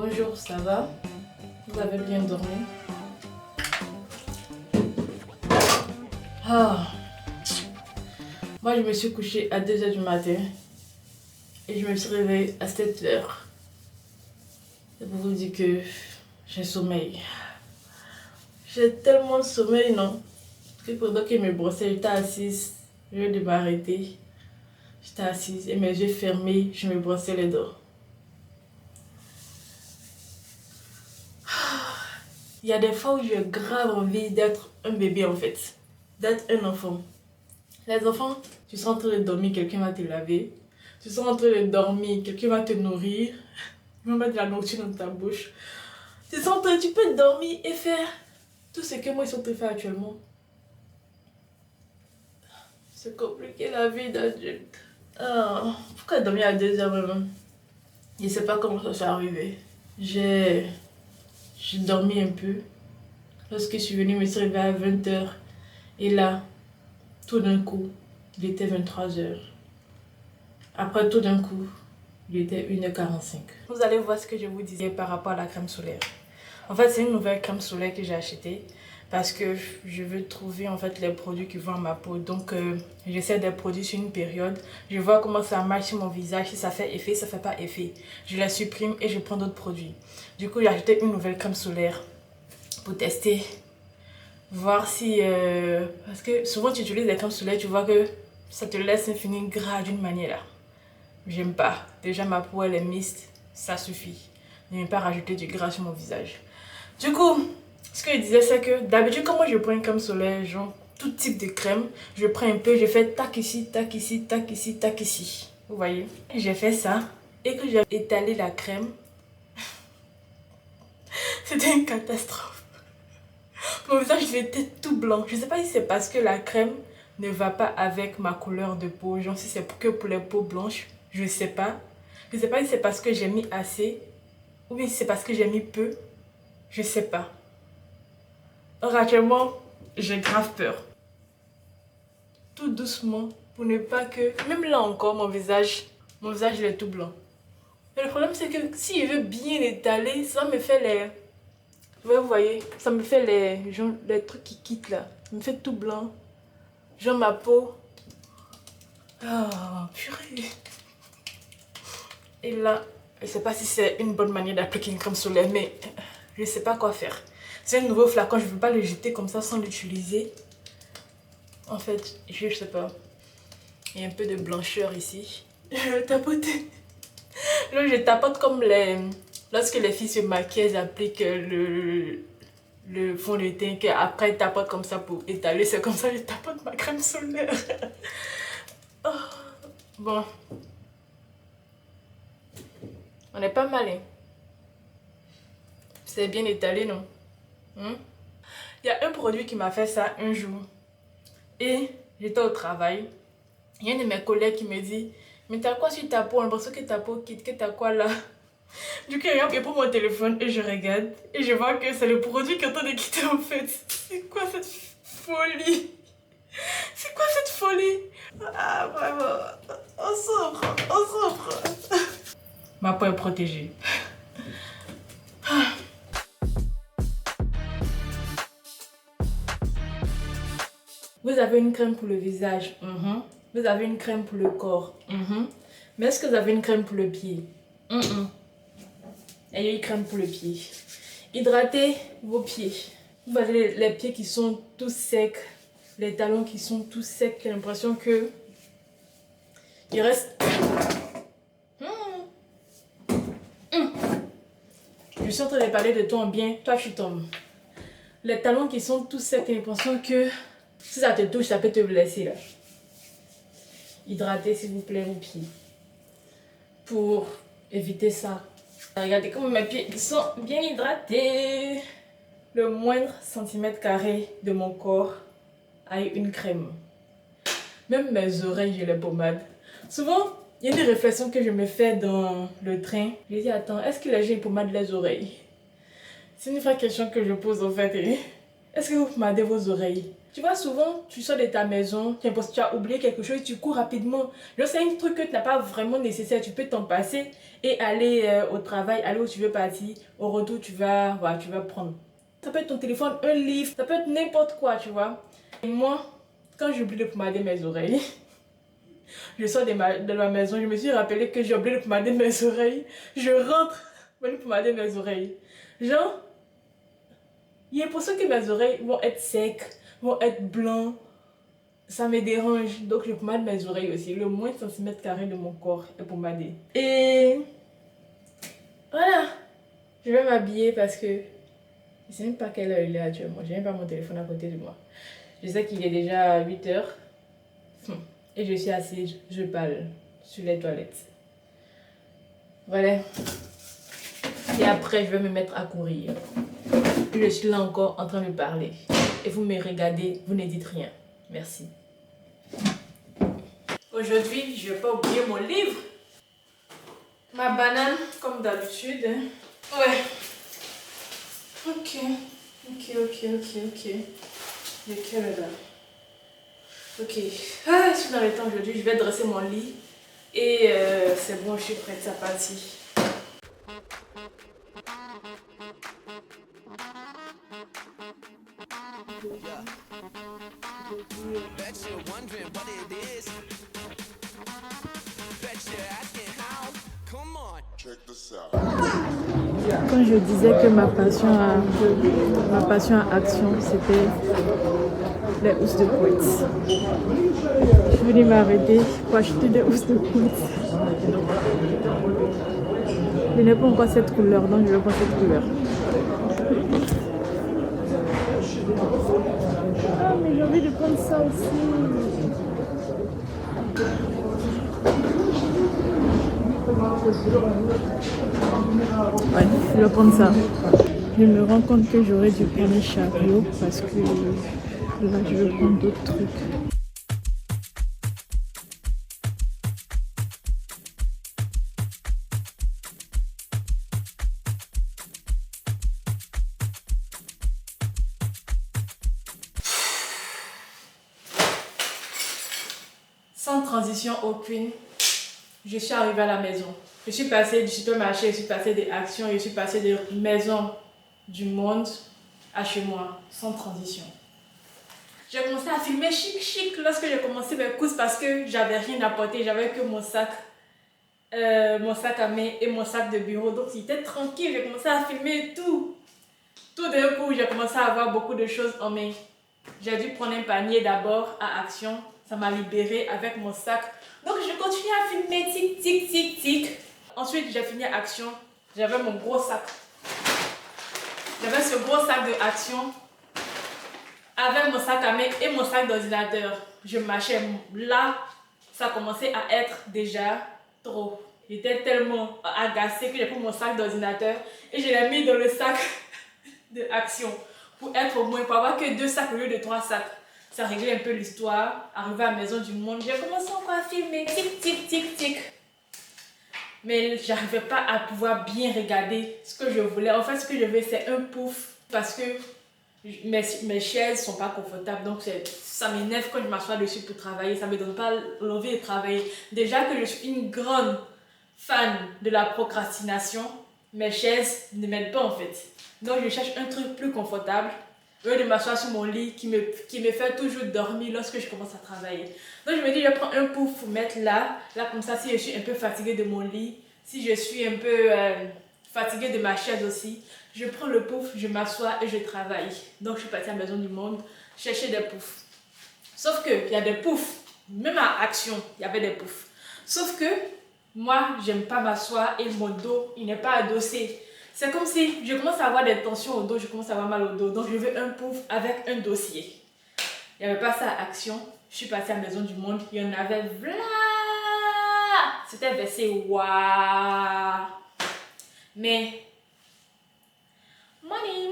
Bonjour, ça va? Vous avez bien dormi? Ah, moi je me suis couchée à 2h du matin et je me suis réveillée à 7h. Et pour vous dire que j'ai sommeil. J'ai tellement de sommeil, non? Que pendant qu'il me brossait, j'étais assise. Je viens de m'arrêter. J'étais assise et mes yeux fermés, je me brossais les dents. Il y a des fois où j'ai grave envie d'être un bébé en fait. D'être un enfant. Les enfants, tu seras en train de dormir, quelqu'un va te laver. Tu seras en train de dormir, quelqu'un va te nourrir. Il va mettre de la nourriture dans ta bouche. Tu peux dormir et faire tout ce que moi je suis en train de faire actuellement. C'est compliqué la vie d'adulte. Ah, pourquoi dormir à 2h même? Je ne sais pas comment ça s'est arrivé. J'ai dormi un peu. Lorsque je suis venue me réveiller à 20h. Et là, tout d'un coup, il était 23h. Après, tout d'un coup, il était 1h45. Vous allez voir ce que je vous disais par rapport à la crème solaire. En fait, c'est une nouvelle crème solaire que j'ai achetée parce que je veux trouver en fait les produits qui vont à ma peau. Donc, j'essaie des produits sur une période. Je vois comment ça marche sur mon visage, si ça fait effet, ça fait pas effet. Je la supprime et je prends d'autres produits. Du coup, j'ai acheté une nouvelle crème solaire pour tester. Voir si... parce que souvent, tu utilises des crèmes solaires, tu vois que ça te laisse un feeling gras d'une manière là. J'aime pas. Déjà, ma peau, elle est mixte. Ça suffit. Je n'aime pas rajouter du gras sur mon visage. Du coup, ce que je disais, c'est que d'habitude, quand moi je prends une crème solaire, genre tout type de crème, je prends un peu, je fais tac ici, tac ici, tac ici, tac ici. Vous voyez? J'ai fait ça. Et que j'ai étalé la crème, c'était une catastrophe. Mon visage était tout blanc. Je sais pas si c'est parce que la crème ne va pas avec ma couleur de peau. Genre si c'est que pour les peaux blanches. Je sais pas. Je sais pas si c'est parce que j'ai mis assez. Ou bien si c'est parce que j'ai mis peu. Je sais pas. Or actuellement, j'ai grave peur. Tout doucement. Pour ne pas que... Même là encore, mon visage il est tout blanc. Mais le problème c'est que si je veux bien l'étaler, ça me fait les... Ouais, vous voyez, ça me fait les trucs qui quittent là. Ça me fait tout blanc. Genre ma peau. Ah, purée. Et là, je sais pas si c'est une bonne manière d'appliquer une crème solaire, mais je sais pas quoi faire. C'est un nouveau flacon, je ne veux pas le jeter comme ça sans l'utiliser. En fait, je sais pas. Il y a un peu de blancheur ici. Je vais tapoter. Là, je tapote comme les... Lorsque les filles se maquillent, elles appliquent le fond de teint, qu'après elles tapotent comme ça pour étaler. C'est comme ça que je tapote ma crème solaire. Oh. Bon. On est pas mal, hein. C'est bien étalé, non? Il y a un produit qui m'a fait ça un jour. Et j'étais au travail. Il y a un de mes collègues qui me dit: mais t'as quoi sur ta peau? On pense que ta peau quitte, que t'as quoi là? Du coup, il prend mon téléphone et je regarde. Et je vois que c'est le produit qui est en train de quitter en fait. C'est quoi cette folie? C'est quoi cette folie? Ah, vraiment. On souffre, on souffre. Ma peau est protégée. Vous avez une crème pour le visage. Vous avez une crème pour le corps. Mais est-ce que vous avez une crème pour le pied? Il y a une crème pour le pied. Hydratez vos pieds. Vous avez les pieds qui sont tous secs. Les talons qui sont tous secs. J'ai l'impression que il reste... Je suis en train de parler de toi en bien. Toi, tu tombes. Les talons qui sont tous secs. J'ai l'impression que si ça te touche, ça peut te blesser là. Hydratez s'il vous plaît vos pieds. Pour éviter ça. Regardez comme mes pieds sont bien hydratés. Le moindre centimètre carré de mon corps a eu une crème. Même mes oreilles, j'ai les pommades. Souvent, il y a une réflexion que je me fais dans le train. Je dis, attends, est-ce que les gens pommadent les oreilles? C'est une vraie question que je pose en fait. Est-ce que vous pommadez vos oreilles? Tu vois, souvent, tu sors de ta maison, tu as oublié quelque chose, tu cours rapidement. Genre, c'est un truc que tu n'as pas vraiment nécessaire. Tu peux t'en passer et aller au travail, aller où tu veux partir. Au retour, voilà, tu vas prendre. Ça peut être ton téléphone, un livre, ça peut être n'importe quoi, tu vois. Et moi, quand j'oublie de pommader mes oreilles, je sors de ma maison, je me suis rappelé que j'ai oublié de pommader mes oreilles. Je rentre pour aller pommader mes oreilles. Genre, il y a l'impression que mes oreilles vont être secs, vont être blancs. Ça me dérange. Donc je pommade mes oreilles aussi. Le moins de centimètres carrés de mon corps est pommadé. Et voilà. Je vais m'habiller parce que je ne sais même pas quelle heure il est actuellement. Je n'ai même pas mon téléphone à côté de moi. Je sais qu'il est déjà 8 heures. Et je suis assise, je parle sur les toilettes. Voilà. Et après, je vais me mettre à courir. Je suis là encore en train de parler. Et vous me regardez, vous ne dites rien. Merci. Aujourd'hui, je ne vais pas oublier mon livre. Ma banane, comme d'habitude. Ouais. Ok. Lequel est là? Ok. Ah, je suis dans le temps aujourd'hui. Je vais dresser mon lit. Et c'est bon, je suis prête à partir. Quand je disais que ma passion à action, c'était les housses de couette. Je suis venue m'arrêter pour acheter des housses de couette. Je n'ai pas encore cette couleur, donc je vais prendre cette couleur. Ah, mais j'ai envie de prendre ça aussi. Ouais, je vais prendre ça. Je me rends compte que j'aurais dû prendre un chariot parce que là, je vais prendre d'autres trucs. Sans transition aucune, je suis arrivée à la maison. Je suis passée du supermarché, je suis passée des actions, je suis passée de maison du monde à chez moi, sans transition. J'ai commencé à filmer chic lorsque j'ai commencé mes courses parce que j'avais rien à porter, j'avais que mon sac à main et mon sac de bureau. Donc c'était tranquille, j'ai commencé à filmer tout. Tout d'un coup, j'ai commencé à avoir beaucoup de choses en main. J'ai dû prendre un panier d'abord à Action. Ça m'a libérée avec mon sac. Donc je continue à filmer tic. Ensuite, j'ai fini Action. J'avais mon gros sac. J'avais ce gros sac de Action avec mon sac à main et mon sac d'ordinateur. Je marchais là. Ça commençait à être déjà trop. J'étais tellement agacée que j'ai pris mon sac d'ordinateur et je l'ai mis dans le sac de Action. Pour être au moins, pour avoir que 2 sacs au lieu de 3 sacs. Ça réglait un peu l'histoire. Arrivé à la maison du monde, j'ai commencé encore à filmer. Tic. Mais j'arrivais pas à pouvoir bien regarder ce que je voulais. En fait, ce que je veux, c'est un pouf. Parce que mes chaises sont pas confortables. Donc, ça m'énerve quand je m'assois dessus pour travailler. Ça me donne pas l'envie de travailler. Déjà que je suis une grande fan de la procrastination, mes chaises ne m'aident pas en fait. Donc je cherche un truc plus confortable, au lieu de m'asseoir sur mon lit qui me fait toujours dormir lorsque je commence à travailler. Donc je me dis, je prends un pouf pour mettre là comme ça, si je suis un peu fatiguée de mon lit, si je suis un peu fatiguée de ma chaise aussi, je prends le pouf, je m'assois et je travaille. Donc je suis partie à la Maison du Monde chercher des poufs. Sauf qu'il y a des poufs, même à Action, il y avait des poufs. Sauf que moi, j'aime pas m'asseoir et mon dos, il n'est pas adossé. C'est comme si je commence à avoir des tensions au dos, je commence à avoir mal au dos. Donc, je veux un pouf avec un dossier. Il n'y avait pas ça à Action. Je suis partie à la Maison du Monde. Il y en avait là. C'était versé waouh. Mais, money.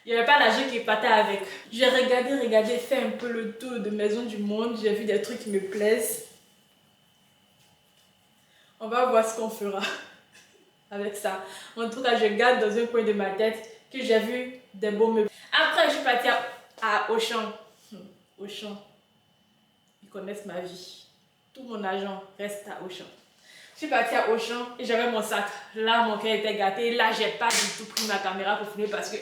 Il n'y avait pas l'argent qui partait avec. J'ai regardé, fait un peu le tour de Maison du Monde. J'ai vu des trucs qui me plaisent. On va voir ce qu'on fera avec ça. En tout cas, je garde dans un coin de ma tête que j'ai vu des beaux meubles. Après, je suis partie à Auchan. Auchan, ils connaissent ma vie. Tout mon argent reste à Auchan. Je suis partie à Auchan et j'avais mon sac. Là, mon cœur était gâté. Là, j'ai pas du tout pris ma caméra pour filmer parce que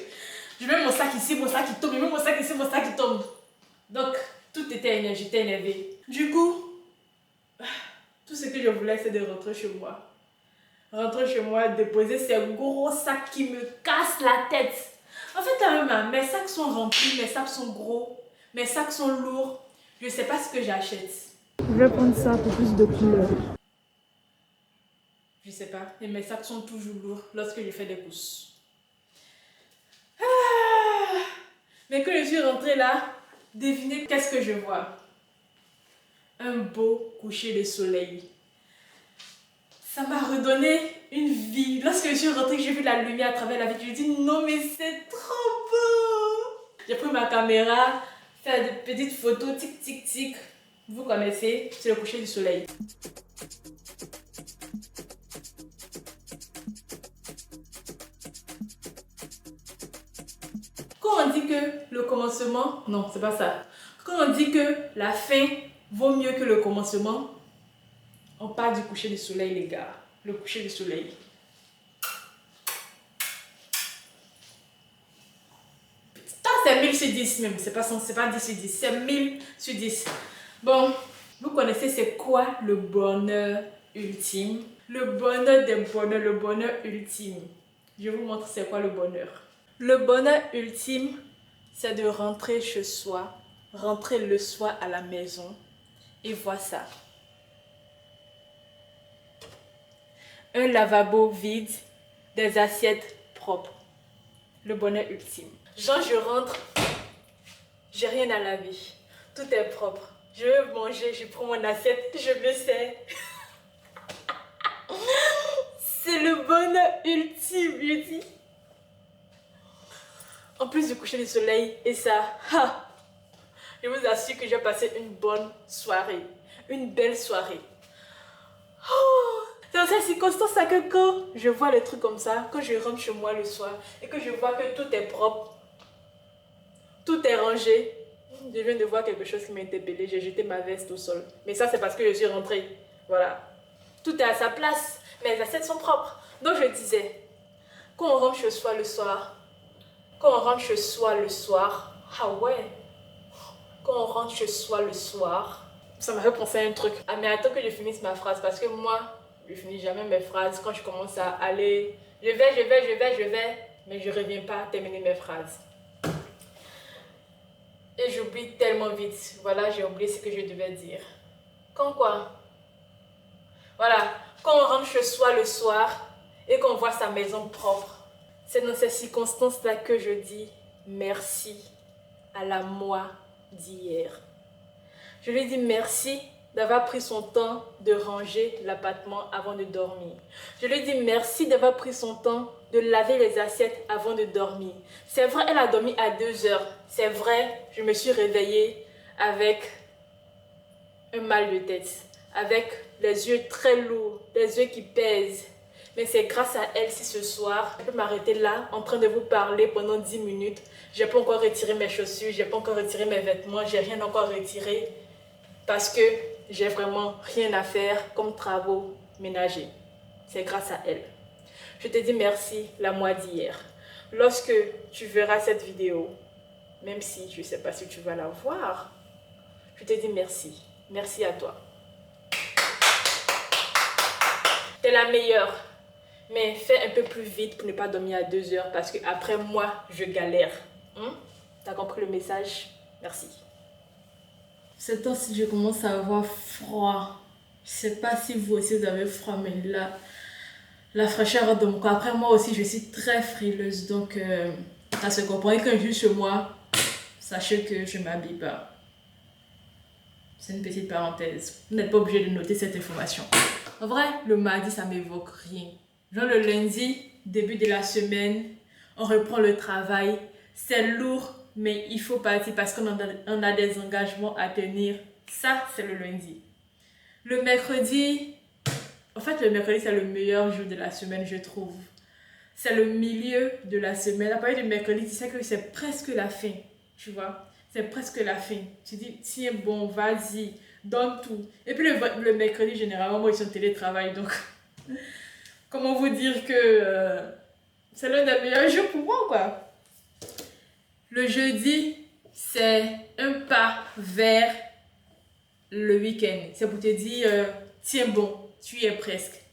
je mets mon sac ici, mon sac qui tombe. Je mets mon sac ici, mon sac qui tombe. Donc, tout était énervé, j'étais énervée. Du coup, tout ce que je voulais, c'est de rentrer chez moi. Rentrer chez moi, déposer ces gros sacs qui me cassent la tête. En fait, carrément, mes sacs sont remplis, mes sacs sont gros, mes sacs sont lourds. Je sais pas ce que j'achète. Je vais prendre ça pour plus de couleurs. Je sais pas. Et mes sacs sont toujours lourds lorsque je fais des courses. Mais quand je suis rentrée là, devinez qu'est-ce que je vois. Un beau coucher de soleil. Ça m'a redonné une vie. Lorsque je suis rentrée, j'ai vu la lumière à travers la vitre. Je me dis non mais c'est trop beau. J'ai pris ma caméra, fait des petites photos, tic tic tic. Vous connaissez, c'est le coucher du soleil. Quand on dit que le commencement, non, c'est pas ça. Quand on dit que la fin vaut mieux que le commencement, on parle du coucher du soleil, les gars. Le coucher du soleil. Ça, c'est 1000 sur 10 même. C'est pas 10 sur 10. C'est 1000 sur 10. Bon, vous connaissez c'est quoi le bonheur ultime? Le bonheur des bonheurs, le bonheur ultime. Je vous montre c'est quoi le bonheur. Le bonheur ultime, c'est de rentrer chez soi, rentrer le soir à la maison et voir ça. Un lavabo vide, des assiettes propres. Le bonheur ultime. Genre, je rentre, j'ai rien à laver. Tout est propre. Je veux manger, je prends mon assiette, je me sers. C'est le bonheur ultime, je dis. En plus du coucher du soleil et ça, je vous assure que j'ai passé une bonne soirée. Une belle soirée. C'est dans cette circonstance que quand je vois les trucs comme ça, quand je rentre chez moi le soir et que je vois que tout est propre, tout est rangé, je viens de voir quelque chose qui m'a interpellée, j'ai jeté ma veste au sol. Mais ça c'est parce que je suis rentrée. Voilà. Tout est à sa place, mes assiettes sont propres. Donc je disais, quand on rentre chez soi le soir, ah ouais, quand on rentre chez soi le soir, ça m'a fait penser à un truc. Ah mais attends que je finisse ma phrase parce que moi, je finis jamais mes phrases quand je commence à aller, je vais, mais je reviens pas à terminer mes phrases. Et j'oublie tellement vite. Voilà, j'ai oublié ce que je devais dire. Quand quoi? Voilà, quand on rentre chez soi le soir et qu'on voit sa maison propre, c'est dans ces circonstances-là que je dis merci à la moi d'hier. Je lui dis merci d'avoir pris son temps de ranger l'appartement avant de dormir. Je lui dis merci d'avoir pris son temps de laver les assiettes avant de dormir. C'est vrai, elle a dormi à 2 heures. C'est vrai, je me suis réveillée avec un mal de tête, avec les yeux très lourds, les yeux qui pèsent. Mais c'est grâce à elle si ce soir, je peux m'arrêter là en train de vous parler pendant 10 minutes. Je n'ai pas encore retiré mes chaussures, je n'ai pas encore retiré mes vêtements, je n'ai rien encore retiré parce que j'ai vraiment rien à faire comme travaux ménagers. C'est grâce à elle. Je te dis merci la moi d'hier. Lorsque tu verras cette vidéo, même si je ne sais pas si tu vas la voir, je te dis merci. Merci à toi. T'es la meilleure. Mais fais un peu plus vite pour ne pas dormir à 2 heures parce que après moi, je galère. T'as compris le message? Merci. Ces temps-ci, je commence à avoir froid. Je sais pas si vous aussi vous avez froid, mais là, la fraîcheur rentre dans mon corps. Après, moi aussi, je suis très frileuse. Donc, ça se comprend. Et quand je suis chez moi, sachez que je ne m'habille pas. C'est une petite parenthèse. Vous n'êtes pas obligé de noter cette information. En vrai, le mardi, ça m'évoque rien. Genre le lundi, début de la semaine, on reprend le travail. C'est lourd, mais il faut partir parce qu'on a des engagements à tenir. Ça, c'est le lundi. Le mercredi, en fait, le mercredi, c'est le meilleur jour de la semaine, je trouve. c'est le milieu de la semaine. À partir du mercredi, tu sais que c'est presque la fin, tu vois. C'est presque la fin. Tu dis, tiens, bon, vas-y, donne tout. Et puis le mercredi, généralement, moi, je suis en télétravail, donc comment vous dire que c'est l'un des meilleurs jours pour moi, quoi. Le jeudi, c'est un pas vers le week-end. C'est pour te dire, tiens, bon, tu y es presque.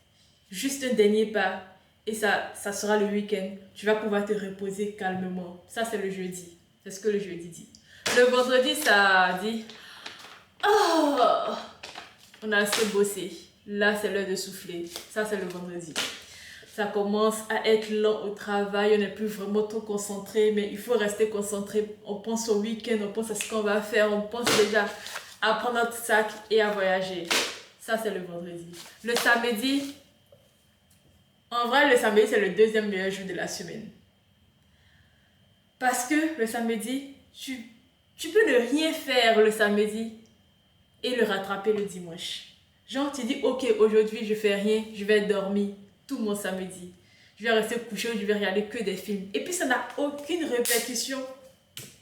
Juste un dernier pas. Et ça sera le week-end. Tu vas pouvoir te reposer calmement. Ça, c'est le jeudi. C'est ce que le jeudi dit. Le vendredi, ça dit, oh, on a assez bossé. Là, c'est l'heure de souffler. Ça, c'est le vendredi. Ça commence à être lent au travail. On n'est plus vraiment trop concentré. Mais il faut rester concentré. On pense au week-end. On pense à ce qu'on va faire. On pense déjà à prendre notre sac et à voyager. Ça, c'est le vendredi. Le samedi, en vrai, le samedi, c'est le deuxième meilleur jour de la semaine. Parce que le samedi, tu peux ne rien faire le samedi et le rattraper le dimanche. Genre, tu dis, ok, aujourd'hui, je fais rien, je vais dormir tout mon samedi. Je vais rester couché, je vais regarder que des films. Et puis, ça n'a aucune répercussion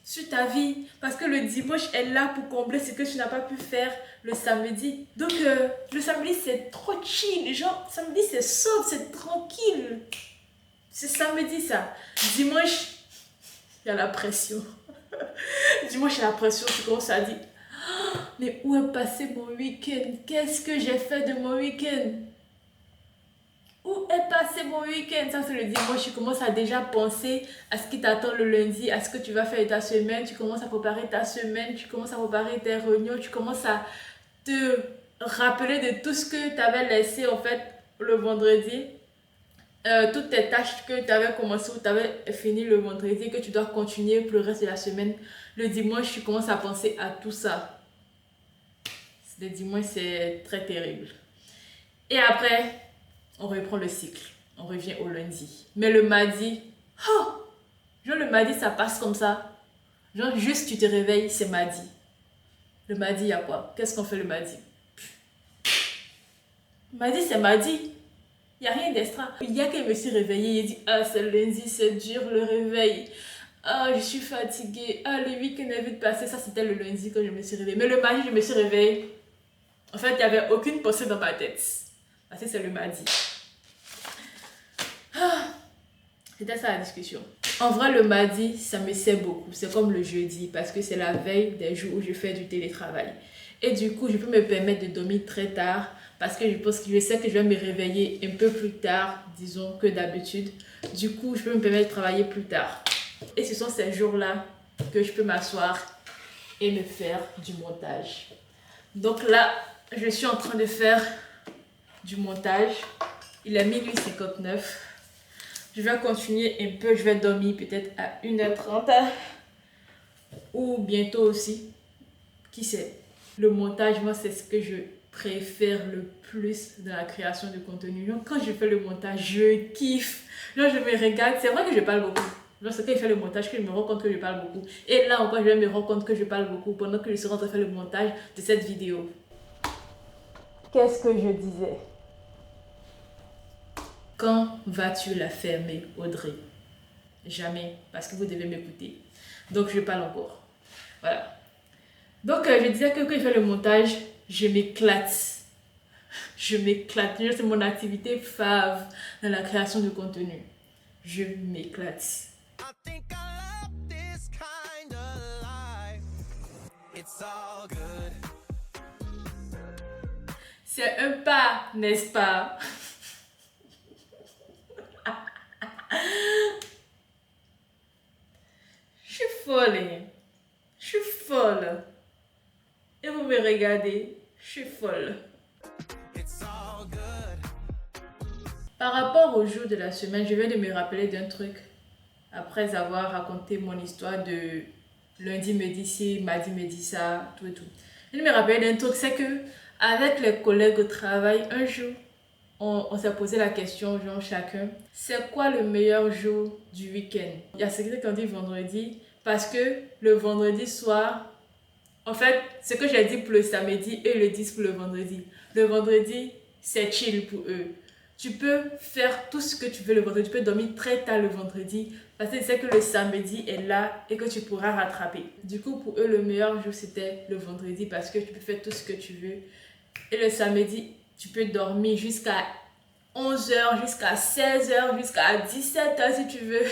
sur ta vie. Parce que le dimanche est là pour combler ce que tu n'as pas pu faire le samedi. Donc, le samedi, c'est trop chill. Genre, samedi, c'est soft, c'est tranquille. C'est samedi, ça. Dimanche, il y a la pression. Dimanche, il y a la pression. Tu commences à dire, oh, mais où est passé mon week-end? Qu'est-ce que j'ai fait de mon week-end? Où est passé mon week-end? Ça, c'est le dimanche. Tu commences à déjà penser à ce qui t'attend le lundi, à ce que tu vas faire de ta semaine. Tu commences à préparer ta semaine, tu commences à préparer tes réunions, tu commences à te rappeler de tout ce que tu avais laissé en fait le vendredi. Toutes tes tâches que tu avais commencé ou tu avais fini le vendredi, que tu dois continuer pour le reste de la semaine. Le dimanche, tu commences à penser à tout ça. Le dimanche, c'est très terrible. Et après, on reprend le cycle. On revient au lundi. Mais le mardi, oh, genre le mardi, ça passe comme ça. Genre juste tu te réveilles, c'est mardi. Le mardi, il y a quoi? Qu'est-ce qu'on fait le mardi? Mardi, c'est mardi. Il n'y a rien d'extra. Il y a que je me suis réveillée et dit, ah, c'est lundi, c'est dur le réveil. Ah, je suis fatiguée. Ah, le week-end est vite passé. Ça, c'était le lundi quand je me suis réveillée. Mais le mardi, je me suis réveillée. En fait, il n'y avait aucune pensée dans ma tête. Parce que c'est le mardi. Ah, c'était ça la discussion. En vrai, le mardi, ça me sert beaucoup. C'est comme le jeudi parce que c'est la veille des jours où je fais du télétravail. Et du coup, je peux me permettre de dormir très tard parce que je sais que je vais me réveiller un peu plus tard, disons, que d'habitude. Du coup, je peux me permettre de travailler plus tard. Et ce sont ces jours-là que je peux m'asseoir et me faire du montage. Donc là, je suis en train de faire du montage. Il est minuit 59. Je vais continuer un peu. Je vais dormir peut-être à 1h30 ou bientôt aussi. Qui sait? Le montage, moi, c'est ce que je préfère le plus dans la création de contenu. Donc, quand je fais le montage, je kiffe. Là, je me regarde. C'est vrai que je parle beaucoup. Genre, c'est quand je fais le montage que je me rends compte que je parle beaucoup. Et là encore, je vais me rendre compte que je parle beaucoup pendant que je serai en train de faire le montage de cette vidéo. Qu'est-ce que je disais? Quand vas-tu la fermer, Audrey? Jamais, parce que vous devez m'écouter. Donc, je parle encore. Voilà. Donc, je disais que quand je fais le montage, je m'éclate. Je m'éclate. C'est mon activité fave dans la création de contenu. Je m'éclate. C'est un pas, n'est-ce pas? Je suis folle, hein? Je suis folle. Et vous me regardez, je suis folle. Par rapport au jour de la semaine, je viens de me rappeler d'un truc. Après avoir raconté mon histoire de lundi me dit ci, mardi me dit ça, tout et tout. Je me rappelle d'un truc, c'est que avec les collègues au travail, un jour, on s'est posé la question, genre chacun, c'est quoi le meilleur jour du week-end? Il y a ceux qui ont dit vendredi, parce que le vendredi soir, en fait, ce que j'ai dit pour le samedi, eux le disent pour le vendredi. Le vendredi, c'est chill pour eux. tu peux faire tout ce que tu veux le vendredi. Tu peux dormir très tard le vendredi parce que tu sais que le samedi est là et que tu pourras rattraper. Du coup, pour eux, le meilleur jour, c'était le vendredi parce que tu peux faire tout ce que tu veux. Et le samedi, tu peux dormir jusqu'à 11h, jusqu'à 16h, jusqu'à 17h si tu veux.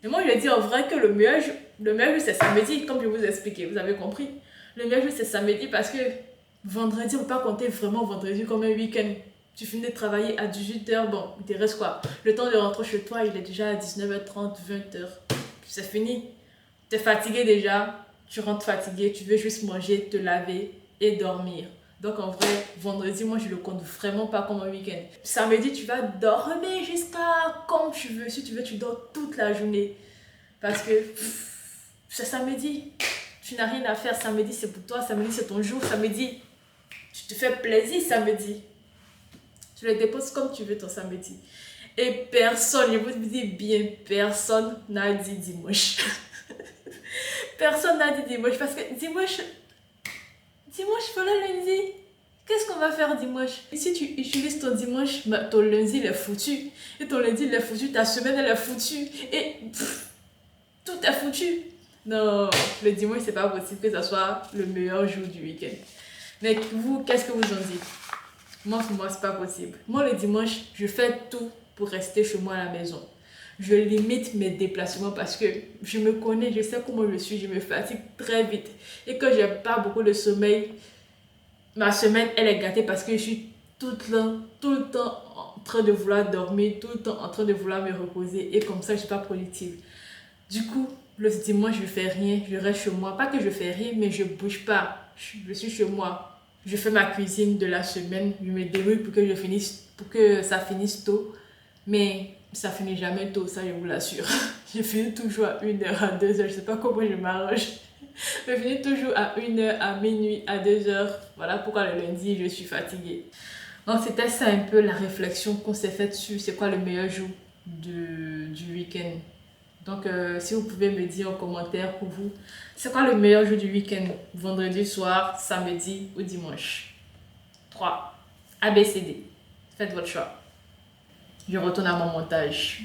Et moi, je dis en vrai que le meilleur jour, c'est samedi, comme je vous ai expliqué, vous avez compris. Le meilleur jour, c'est samedi parce que vendredi, on ne peut pas compter vraiment vendredi comme un week-end. Tu finis de travailler à 18h, bon, il te reste quoi? Le temps de rentrer chez toi, il est déjà à 19h30, 20h. C'est fini. Tu es fatigué déjà, tu rentres fatigué, tu veux juste manger, te laver et dormir. Donc en vrai, vendredi, moi je le compte vraiment pas comme un week-end. Samedi, tu vas dormir jusqu'à comme tu veux. Si tu veux, tu dors toute la journée. Parce que c'est samedi. Tu n'as rien à faire. Samedi, c'est pour toi. Samedi, c'est ton jour. Samedi, tu te fais plaisir samedi. Tu le déposes comme tu veux ton samedi. Et personne, je vous dis bien, personne n'a dit dimanche. Personne n'a dit dimanche parce que dimanche, voilà lundi. Qu'est-ce qu'on va faire dimanche? Et si tu utilises ton dimanche, ton lundi il est foutu. Et ton lundi il est foutu, ta semaine elle est foutue. Et tout est foutu. Non, le dimanche c'est pas possible que ça soit le meilleur jour du week-end. Mais vous, qu'est-ce que vous en dites? Moi, pour moi, c'est pas possible. Moi, le dimanche, je fais tout pour rester chez moi à la maison. Je limite mes déplacements parce que je me connais, je sais comment je suis, je me fatigue très vite. Et que j'ai pas beaucoup de sommeil, ma semaine, elle est gâtée parce que je suis tout le temps en train de vouloir dormir, tout le temps en train de vouloir me reposer. Et comme ça, je suis pas productive. Du coup, le dimanche, je fais rien, je reste chez moi. Pas que je fais rien, mais je bouge pas. Je suis chez moi. Je fais ma cuisine de la semaine, je me débrouille pour que ça finisse tôt. Mais ça finit jamais tôt, ça je vous l'assure. Je finis toujours à 1h, à 2h, je sais pas comment je m'arrange. Je finis toujours à 1h, à minuit, à 2h. Voilà pourquoi le lundi je suis fatiguée. Donc c'était ça un peu la réflexion qu'on s'est faite sur c'est quoi le meilleur jour du week-end. Donc, si vous pouvez me dire en commentaire pour vous, c'est quoi le meilleur jour du week-end? Vendredi soir, samedi ou dimanche? 3. ABCD. Faites votre choix. Je retourne à mon montage.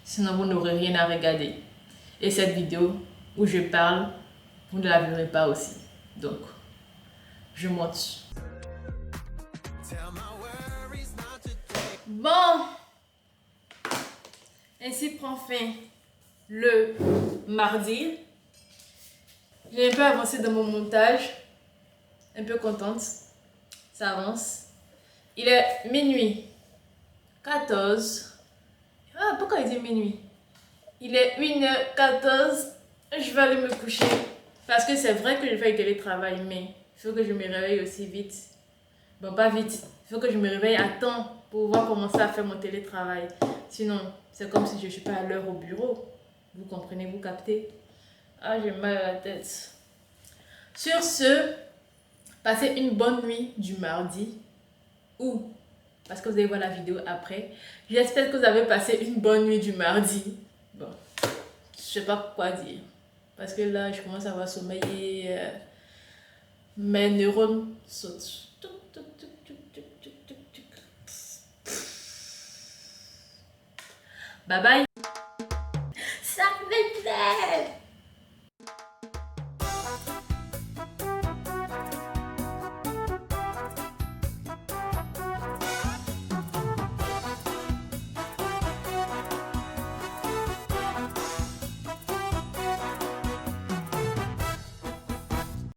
Sinon, vous n'aurez rien à regarder. Et cette vidéo où je parle, vous ne la verrez pas aussi. Donc, je monte. Bon! Ainsi prend fin le mardi. J'ai un peu avancé dans mon montage. Un peu contente. Ça avance. Il est minuit 14. Ah, pourquoi il dit minuit? Il est 1h14. Je vais aller me coucher. Parce que c'est vrai que je fais du télétravail, mais il faut que je me réveille aussi vite. Bon, pas vite. Il faut que je me réveille à temps pour pouvoir commencer à faire mon télétravail. Sinon, c'est comme si je ne suis pas à l'heure au bureau. Vous comprenez, vous captez? Ah, j'ai mal à la tête. Sur ce, passez une bonne nuit du mardi. Ou, parce que vous allez voir la vidéo après. J'espère que vous avez passé une bonne nuit du mardi. Bon, je sais pas quoi dire. Parce que là, je commence à avoir sommeil et mes neurones sautent. Bye bye. Ça me plaît.